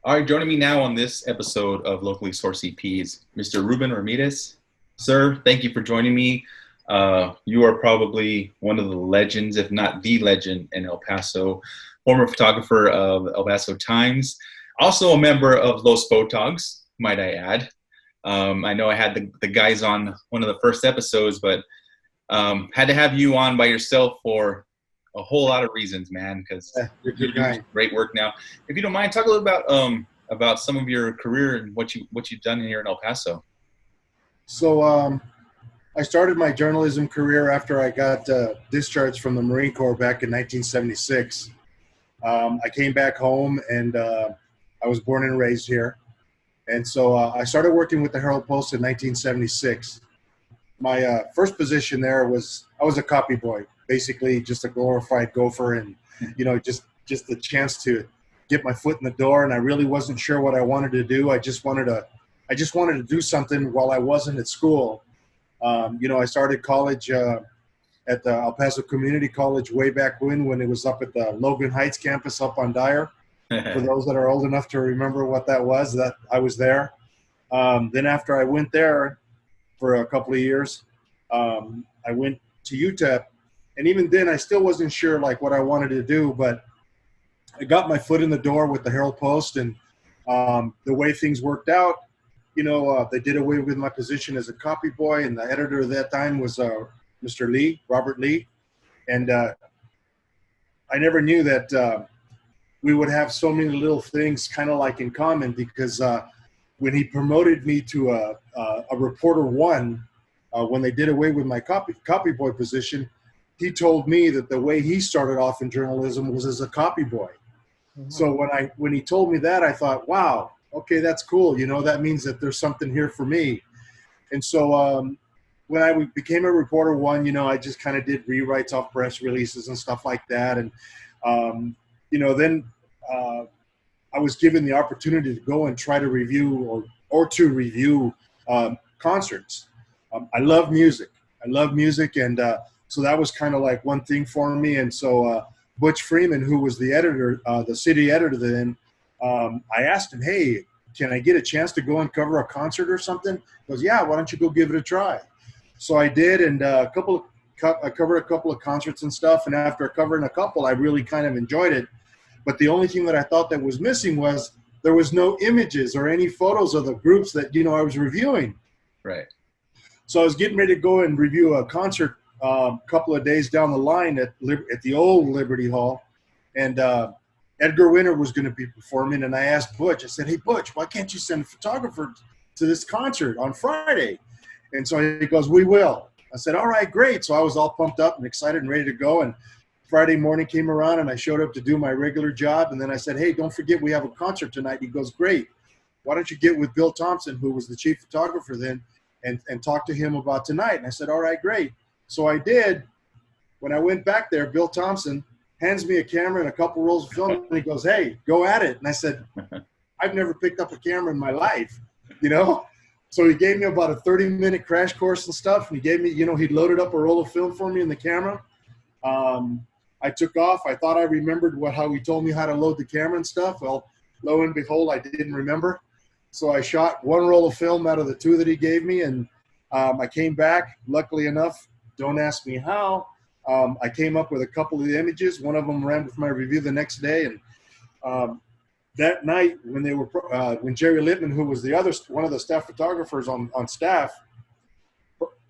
All right, joining me now on this episode of Locally Sourced EPs, Mr. Ruben Ramirez. Sir, thank you for joining me. You are probably one of the legends, if not the legend, in El Paso, former photographer of El Paso Times, also a member of Los Photogs, might I add. I know I had the guys on one of the first episodes, but had to have you on by yourself for a whole lot of reasons, man, because You're a you're good doing guy. great work now. If you don't mind, talk a little about some of your career and what you've done here in El Paso. So I started my journalism career after I got discharged from the Marine Corps back in 1976. I came back home and I was born and raised here. And so I started working with the Herald Post in 1976. My first position there was I was a copy boy, basically just a glorified gopher, and just the chance to get my foot in the door. And I really wasn't sure what I wanted to do. I just wanted to do something while I wasn't at school. I started college at the El Paso Community College way back when it was up at the Logan Heights campus up on Dyer. For those that are old enough to remember what that was, that I was there. Then after I went there for a couple of years, I went to UTEP, and even then I still wasn't sure like what I wanted to do, but I got my foot in the door with the Herald Post, and the way things worked out, they did away with my position as a copy boy, and the editor at that time was Mr. Lee, Robert Lee, and I never knew that we would have so many little things kind of like in common, because when he promoted me to a reporter one, when they did away with my copy boy position, he told me that the way he started off in journalism was as a copy boy. So when he told me that, I thought, wow, okay, that's cool. That means that there's something here for me. And so when I became a reporter one, I just kind of did rewrites off press releases and stuff like that. And, then I was given the opportunity to go and try to review or to review concerts. I love music. And so that was kind of like one thing for me. And so Butch Freeman, who was the editor, the city editor then, I asked him, hey, can I get a chance to go and cover a concert or something? He goes, yeah, why don't you go give it a try? So I did, and I covered a couple of concerts and stuff, and after covering a couple, I really kind of enjoyed it. But the only thing that I thought that was missing was there was no images or any photos of the groups that, I was reviewing. Right. So I was getting ready to go and review a concert a couple of days down the line at the old Liberty Hall, and Edgar Winter was going to be performing, and I asked Butch, I said, hey, Butch, why can't you send a photographer to this concert on Friday? And so he goes, we will. I said, all right, great. So I was all pumped up and excited and ready to go, and Friday morning came around, and I showed up to do my regular job, and then I said, hey, don't forget we have a concert tonight. He goes, great. Why don't you get with Bill Thompson, who was the chief photographer then, and talk to him about tonight? And I said, all right, great. So I did. When I went back there, Bill Thompson hands me a camera and a couple rolls of film, and he goes, hey, go at it. And I said, I've never picked up a camera in my life, So he gave me about a 30-minute crash course and stuff, and he gave me, he loaded up a roll of film for me in the camera. I took off. I thought I remembered how he told me how to load the camera and stuff. Well, lo and behold, I didn't remember. So I shot one roll of film out of the two that he gave me, and I came back. Luckily enough, don't ask me how, I came up with a couple of the images. One of them ran with my review the next day, and that night when Jerry Littman, who was one of the staff photographers on staff,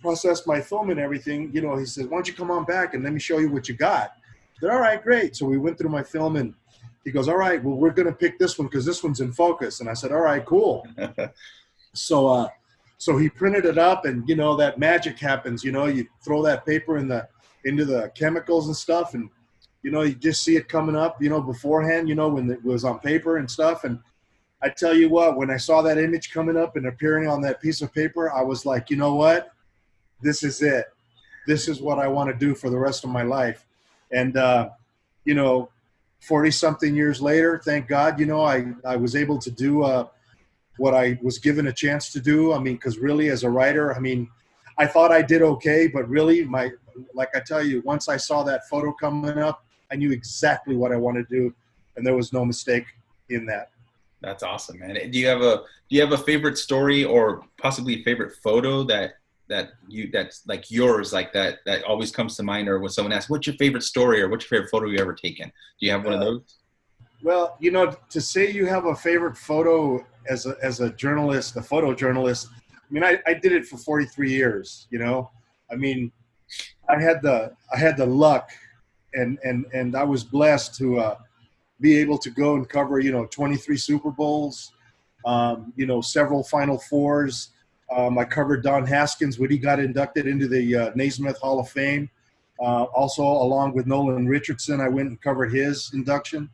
processed my film and everything, he said, why don't you come on back and let me show you what you got? I said, all right, great. So we went through my film, and he goes, all right, well, we're going to pick this one because this one's in focus. And I said, all right, cool. So he printed it up, and, that magic happens. You throw that paper into the chemicals and stuff, and, you just see it coming up, beforehand, when it was on paper and stuff. And I tell you what, when I saw that image coming up and appearing on that piece of paper, I was like, you know what? This is it. This is what I want to do for the rest of my life. And, 40-something years later, thank God, I was able to do what I was given a chance to do. I mean, because really as a writer, I thought I did okay, but really like I tell you, once I saw that photo coming up, I knew exactly what I wanted to do, and there was no mistake in that. That's awesome, man. Do you have a favorite story or possibly a favorite photo that's like yours, like that always comes to mind, or when someone asks, "What's your favorite story?" or "What's your favorite photo you ever taken?" Do you have one of Uh, those? well, to say you have a favorite photo as a journalist, a photojournalist, I mean, I did it for 43 years. I mean, I had the luck, and I was blessed to be able to go and cover 23 Super Bowls, several Final Fours. I covered Don Haskins when he got inducted into the Naismith Hall of Fame. Also, along with Nolan Richardson, I went and covered his induction.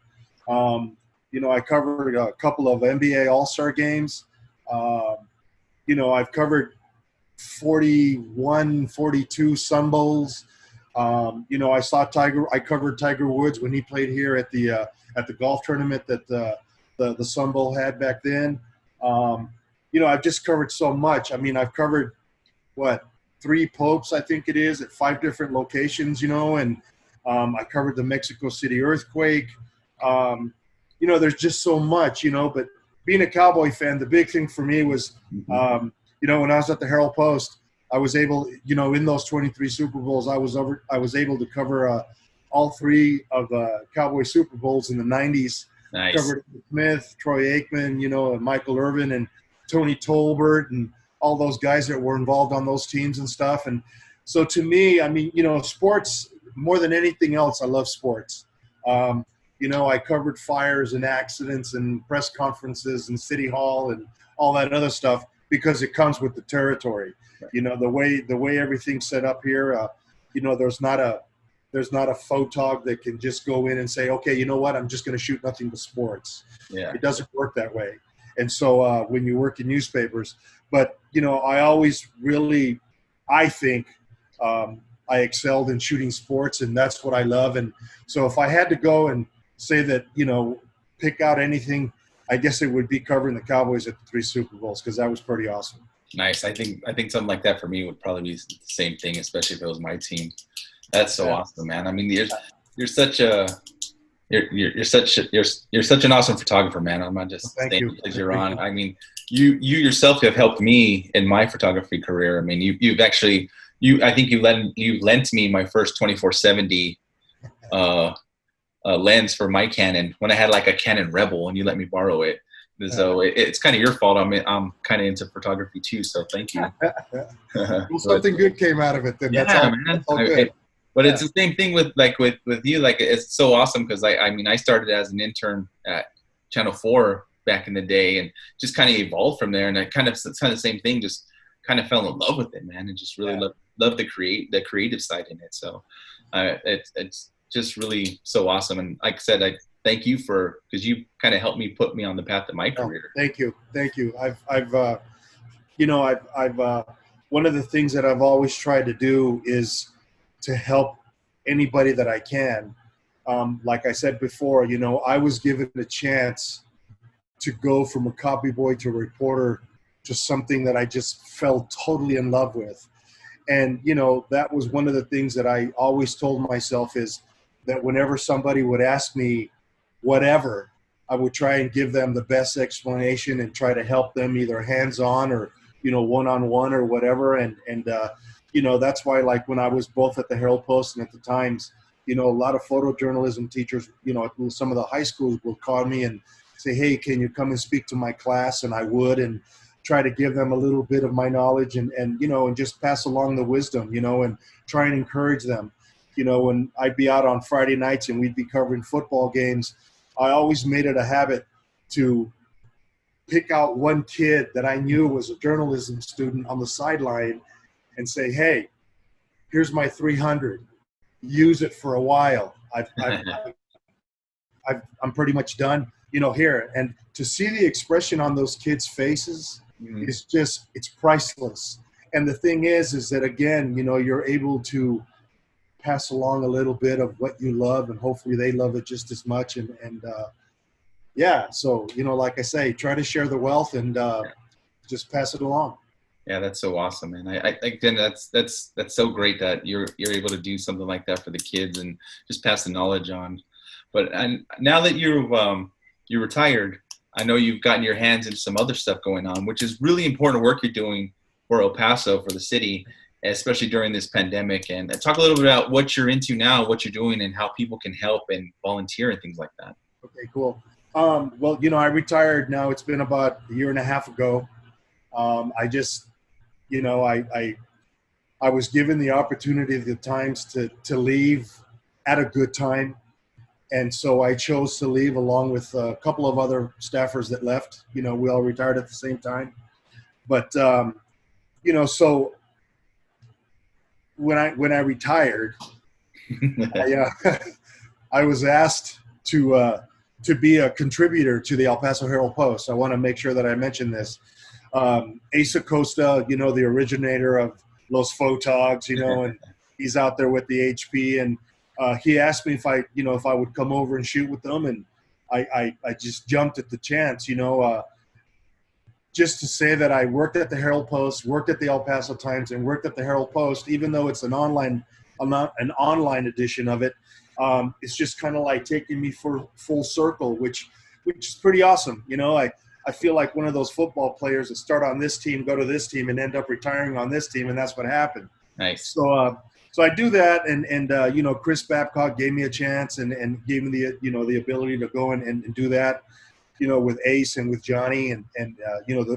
I covered a couple of NBA All-Star games. I've covered 41, 42 Sun Bowls. I covered Tiger Woods when he played here at the golf tournament that the Sun Bowl had back then. I've just covered so much. I mean, I've covered what, three popes, I think it is, at five different locations. And I covered the Mexico City earthquake. There's just so much. But being a Cowboy fan, the big thing for me was, when I was at the Herald Post, I was able, in those 23 Super Bowls, I was able to cover all three of the Cowboy Super Bowls in the 90s. Nice. Covered Smith, Troy Aikman, and Michael Irvin and Tony Tolbert and all those guys that were involved on those teams and stuff. And so to me, I mean, sports, more than anything else, I love sports. I covered fires and accidents and press conferences and City Hall and all that other stuff because it comes with the territory. Right. The way everything's set up here, there's not a photog that can just go in and say, okay, you know what, I'm just going to shoot nothing but sports. Yeah. It doesn't work that way. And so when you work in newspapers, but, I always really, I think I excelled in shooting sports, and that's what I love. And so if I had to go and say that, pick out anything, I guess it would be covering the Cowboys at the three Super Bowls, because that was pretty awesome. Nice. I think something like that for me would probably be the same thing, especially if it was my team. That's so awesome, man. I mean, you're such an awesome photographer, man. I'm not just saying because you're on. I mean, you yourself have helped me in my photography career. I mean, I think you lent me my first 24-70 lens for my Canon when I had like a Canon Rebel, and you let me borrow it. So it's kind of your fault. I'm kind of into photography too. So thank you. Well, something good came out of it. Then that's all, man. That's all good. But it's the same thing with you. Like, it's so awesome because I started as an intern at Channel 4 back in the day, and just kind of evolved from there. And it's kind of the same thing. Just kind of fell in love with it, man, and just really love the creative side in it. So it's just really so awesome. And like I said, I thank you because you kind of helped me put me on the path of my career. Thank you. I've one of the things that I've always tried to do is to help anybody that I can. Like I said before, I was given a chance to go from a copy boy to a reporter to something that I just fell totally in love with. And, that was one of the things that I always told myself, is that whenever somebody would ask me whatever, I would try and give them the best explanation and try to help them either hands-on or, one-on-one or whatever. And that's why, like, when I was both at the Herald Post and at the Times, a lot of photojournalism teachers, some of the high schools would call me and say, hey, can you come and speak to my class? And I would, and try to give them a little bit of my knowledge and just pass along the wisdom, and try and encourage them. When I'd be out on Friday nights and we'd be covering football games, I always made it a habit to pick out one kid that I knew was a journalism student on the sideline and say, hey, here's my 300. Use it for a while. I'm pretty much done, here. And to see the expression on those kids' faces is just, it's priceless. And the thing is that, again, you're able to pass along a little bit of what you love, and hopefully they love it just as much. So, like I say, try to share the wealth and just pass it along. Yeah, that's so awesome, man. I again, that's so great that you're able to do something like that for the kids and just pass the knowledge on. But now that you're retired, I know you've gotten your hands into some other stuff going on, which is really important work you're doing for El Paso, for the city, especially during this pandemic. And talk a little bit about what you're into now, what you're doing, and how people can help and volunteer and things like that. Okay, cool. Well, I retired now. It's been about a year and a half ago. I just, I was given the opportunity at the times to leave at a good time. And so I chose to leave along with a couple of other staffers that left. We all retired at the same time. But, so when I retired, I was asked to be a contributor to the El Paso Herald-Post. I want to make sure that I mention this. Asa Costa, the originator of Los Photogs, and he's out there with the HP, and he asked me if I would come over and shoot with them, and I just jumped at the chance, just to say that I worked at the Herald-Post, worked at the El Paso Times, and worked at the Herald-Post, even though it's an online edition of it. It's just kind of like taking me for full circle, which is pretty awesome. I feel like one of those football players that start on this team, go to this team, and end up retiring on this team, and that's what happened. Nice. So I do that, and Chris Babcock gave me a chance and gave me the ability to go and do that, with Ace and with Johnny, and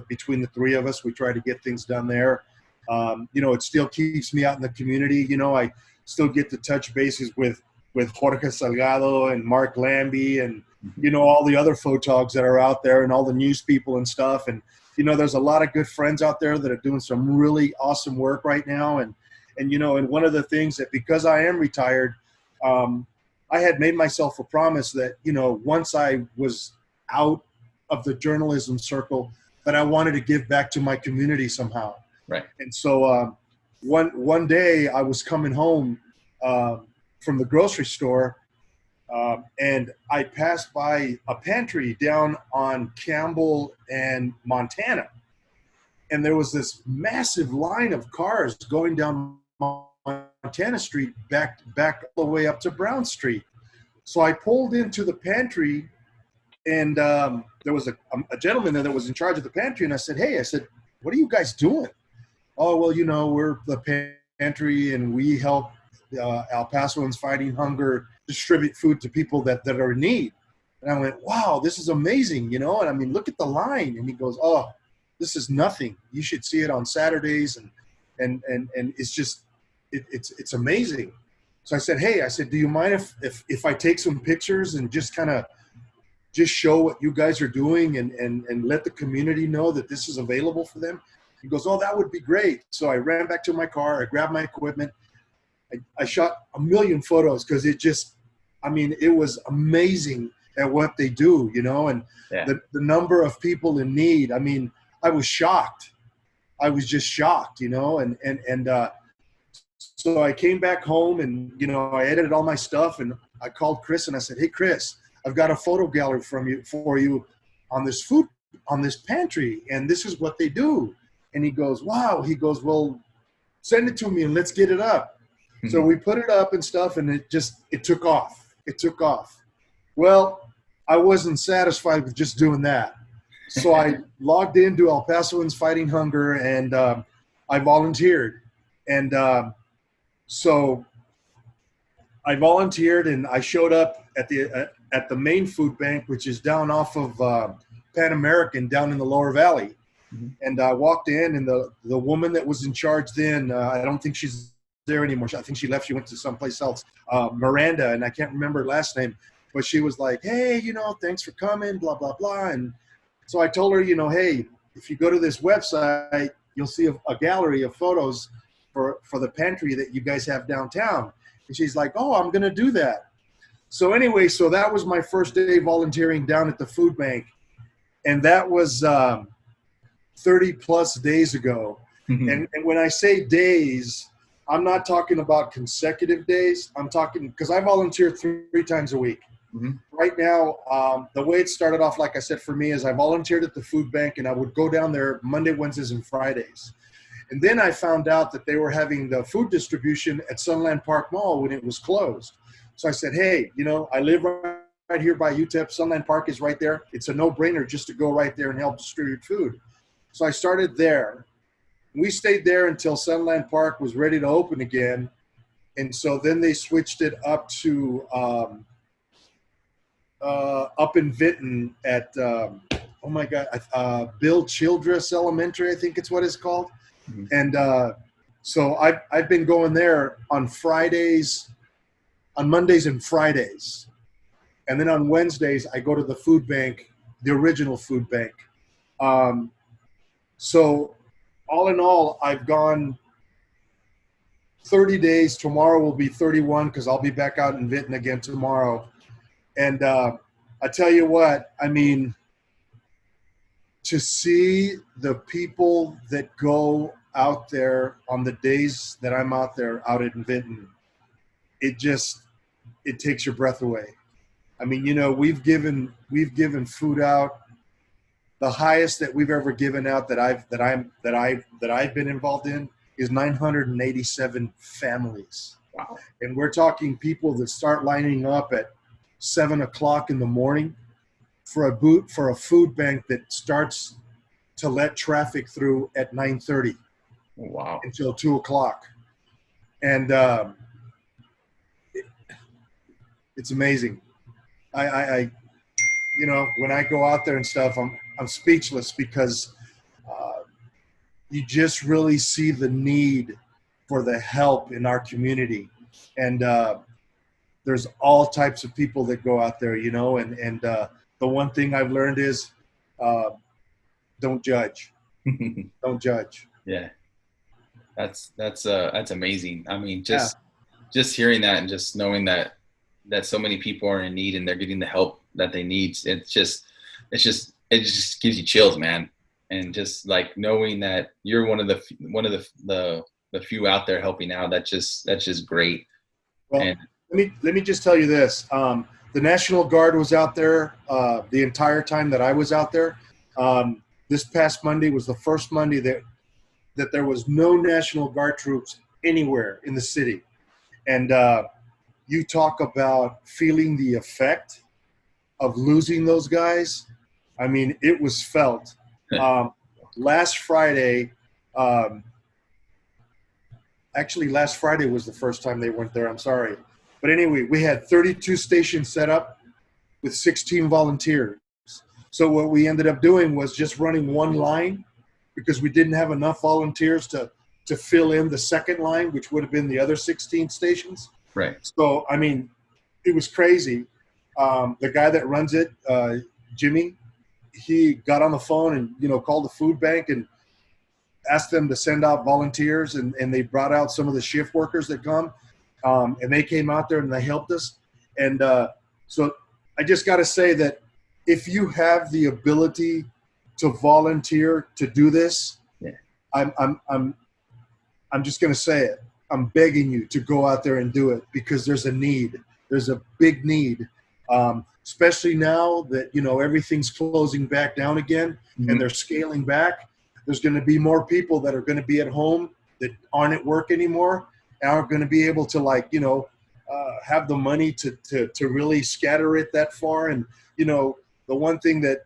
between the three of us, we try to get things done there. It still keeps me out in the community. I still get to touch bases with Jorge Salgado and Mark Lambie and, all the other photogs that are out there and all the news people and stuff. And, there's a lot of good friends out there that are doing some really awesome work right now. And one of the things that, because I am retired, I had made myself a promise that, once I was out of the journalism circle, that I wanted to give back to my community somehow. Right. And so one day I was coming home from the grocery store, and I passed by a pantry down on Campbell and Montana. And there was this massive line of cars going down Montana Street back all the way up to Brown Street. So I pulled into the pantry, and there was a gentleman there that was in charge of the pantry. And I said, "Hey," I said, "what are you guys doing?" "Oh, well, we're the pantry, and we help El Pasoans Fighting Hunger distribute food to people that are in need." And I went, "Wow, this is amazing, And I mean, look at the line." And he goes, "Oh, this is nothing. You should see it on Saturdays." And it's just, it's amazing. So I said, "Hey," I said, "do you mind if I take some pictures and just kind of just show what you guys are doing and let the community know that this is available for them?" He goes, "Oh, that would be great." So I ran back to my car. I grabbed my equipment. I shot a million photos because it was amazing at what they do, and the number of people in need. I mean, I was shocked. I was just shocked, and so I came back home and, I edited all my stuff, and I called Chris and I said, "Hey, Chris, I've got a photo gallery for you on this pantry, and this is what they do." And he goes, "Wow." He goes, "Well, send it to me and let's get it up." So we put it up and stuff, and it took off. It took off. Well, I wasn't satisfied with just doing that. So I logged into El Pasoans Fighting Hunger, and I volunteered. And so I volunteered, and I showed up at the main food bank, which is down off of Pan American down in the Lower Valley. Mm-hmm. And I walked in, and the woman that was in charge then, I don't think she's there anymore. I think she left. She went to someplace else. Miranda, and I can't remember her last name, but she was like, "Hey, thanks for coming, blah, blah, blah." And so I told her, "Hey, if you go to this website, you'll see a gallery of photos for the pantry that you guys have downtown." And she's like, "Oh, I'm going to do that." So anyway, so that was my first day volunteering down at the food bank. And that was 30 plus days ago. Mm-hmm. And when I say days, I'm not talking about consecutive days. I'm talking, because I volunteer three times a week. Mm-hmm. Right now, the way it started off, like I said, for me, is I volunteered at the food bank, and I would go down there Monday, Wednesdays, and Fridays. And then I found out that they were having the food distribution at Sunland Park Mall when it was closed. So I said, "Hey, I live right right here by UTEP. Sunland Park is right there. It's a no-brainer just to go right there and help distribute food. So I started there. We stayed there until Sunland Park was ready to open again. And so then they switched it up to up in Vinton at, oh my God, Bill Childress Elementary, I think it's what it's called. Mm-hmm. And so I've been going there on Mondays and Fridays. And then on Wednesdays, I go to the food bank, the original food bank. So all in all, I've gone 30 days. Tomorrow will be 31 because I'll be back out in Vinton again tomorrow. And I tell you what, I mean, to see the people that go out there on the days that I'm out there out in Vinton, it takes your breath away. I mean, you know, we've given food out. The highest that we've ever given out that I've been involved in is 987 families. Wow. And we're talking people that start lining up at 7 o'clock in the morning for a food bank that starts to let traffic through at 9:30. Wow. Until 2 o'clock. And it's amazing. I you know, when I go out there and stuff, I'm speechless because you just really see the need for the help in our community. And there's all types of people that go out there, you know, and the one thing I've learned is don't judge. Don't judge. Yeah. That's amazing. I mean, just hearing that and just knowing that so many people are in need and they're getting the help that they need. It just gives you chills, man. And just like knowing that you're one of the few out there helping out, that's just great. Well, and let me just tell you this. The National Guard was out there the entire time that I was out there. This past Monday was the first Monday that there was no National Guard troops anywhere in the city. And you talk about feeling the effect of losing those guys. I mean, it was felt. Last Friday, actually last Friday was the first time they weren't there. I'm sorry. But anyway, we had 32 stations set up with 16 volunteers. So what we ended up doing was just running one line because we didn't have enough volunteers to fill in the second line, which would have been the other 16 stations. Right. So, I mean, it was crazy. The guy that runs it, Jimmy, he got on the phone and, you know, called the food bank and asked them to send out volunteers, and they brought out some of the shift workers that come, and they came out there and they helped us. And so I just got to say that if you have the ability to volunteer to do this, yeah. I'm just going to say it. I'm begging you to go out there and do it because there's a need. There's a big need, especially now that, you know, everything's closing back down again and they're scaling back. There's going to be more people that are going to be at home that aren't at work anymore and aren't going to be able to, like, you know, have the money to really scatter it that far. And, you know, the one thing that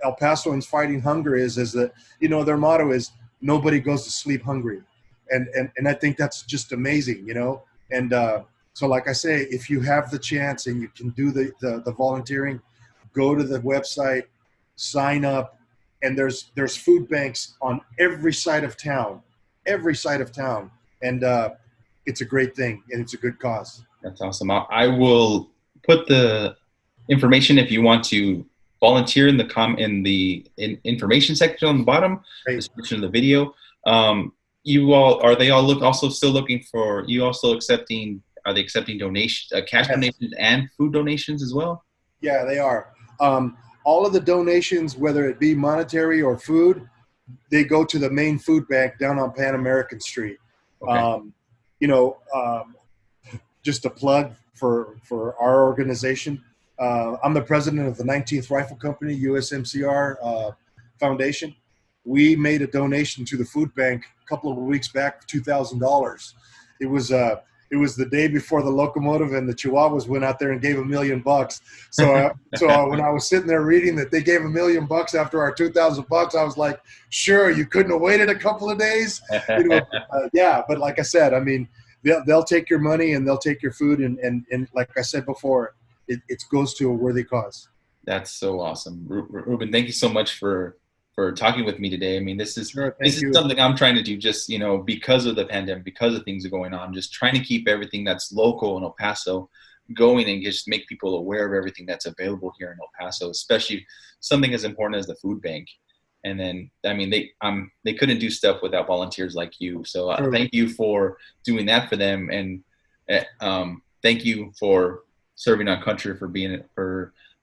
El Pasoans Fighting Hunger is that, you know, their motto is nobody goes to sleep hungry. And I think that's just amazing, you know. And so like I say, if you have the chance and you can do the volunteering, go to the website, sign up, and there's food banks on every side of town, and it's a great thing and it's a good cause. That's awesome. I will put the information if you want to volunteer in the information section on the bottom, right. Description of the video. Are they also still looking for? Are they accepting donations, cash donations and food donations as well? Yeah, they are. All of the donations, whether it be monetary or food, they go to the main food bank down on Pan American Street. Okay. You know, just a plug for our organization. I'm the president of the 19th Rifle Company, USMCR Foundation. We made a donation to the food bank a couple of weeks back, $2,000. It it was the day before the locomotive and the Chihuahuas went out there and gave $1 million. So when I was sitting there reading that they gave $1 million after our $2,000, I was like, sure, you couldn't have waited a couple of days. Yeah, but like I said, I mean, they'll take your money and they'll take your food, and like I said before, it goes to a worthy cause. That's so awesome. Ruben, thank you so much for talking with me today. I mean, this is something I'm trying to do just, because of the pandemic, because of things are going on, just trying to keep everything that's local in El Paso going and just make people aware of everything that's available here in El Paso, especially something as important as the food bank. And then, I mean, they couldn't do stuff without volunteers like you. So thank you for doing that for them. And thank you for serving our country, for being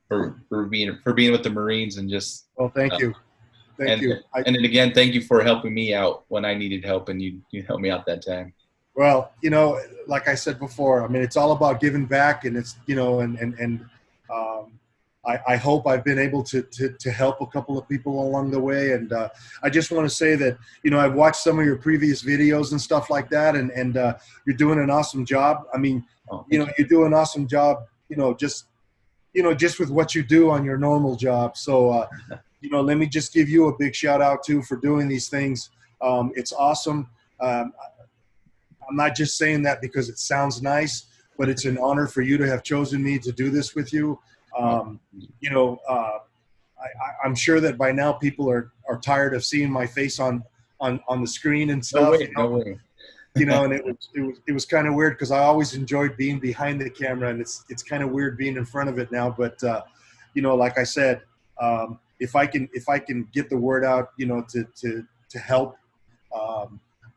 with the Marines, and just, well, thank you. Thank you. And then again, thank you for helping me out when I needed help, and you helped me out that time. Well, like I said before, I mean, it's all about giving back, and it's, I hope I've been able to help a couple of people along the way. And I just want to say that, I've watched some of your previous videos and stuff like that, and you're doing an awesome job. I mean, you do an awesome job, just with what you do on your normal job. So, let me just give you a big shout out too for doing these things. It's awesome. I'm not just saying that because it sounds nice, but it's an honor for you to have chosen me to do this with you. I'm sure that by now people are tired of seeing my face on the screen and stuff. No way. And it was kind of weird because I always enjoyed being behind the camera, and it's kind of weird being in front of it now. But like I said, if I can get the word out, to help,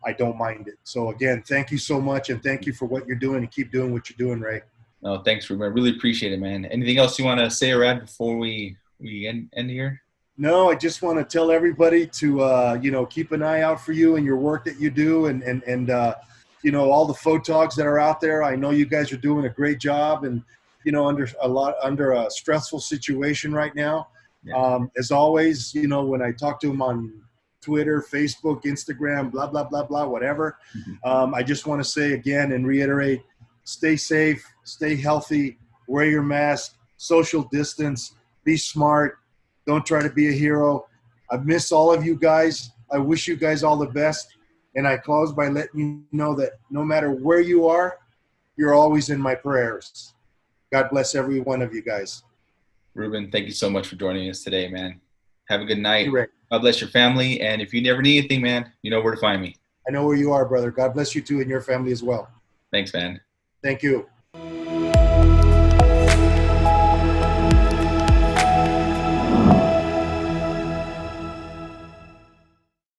I don't mind it. So again, thank you so much, and thank you for what you're doing, and keep doing what you're doing, Ray. No, thanks, Ruben. I really appreciate it, man. Anything else you want to say, Rad, before we end here? No, I just want to tell everybody to keep an eye out for you and your work that you do, and all the photogs that are out there. I know you guys are doing a great job, and under a stressful situation right now. Yeah. As always, when I talk to them on Twitter, Facebook, Instagram, blah blah blah blah, whatever, I just want to say again and reiterate: stay safe, stay healthy, wear your mask, social distance, be smart. Don't try to be a hero. I miss all of you guys. I wish you guys all the best. And I close by letting you know that no matter where you are, you're always in my prayers. God bless every one of you guys. Ruben, thank you so much for joining us today, man. Have a good night. God bless your family. And if you never need anything, man, you know where to find me. I know where you are, brother. God bless you too and your family as well. Thanks, man. Thank you.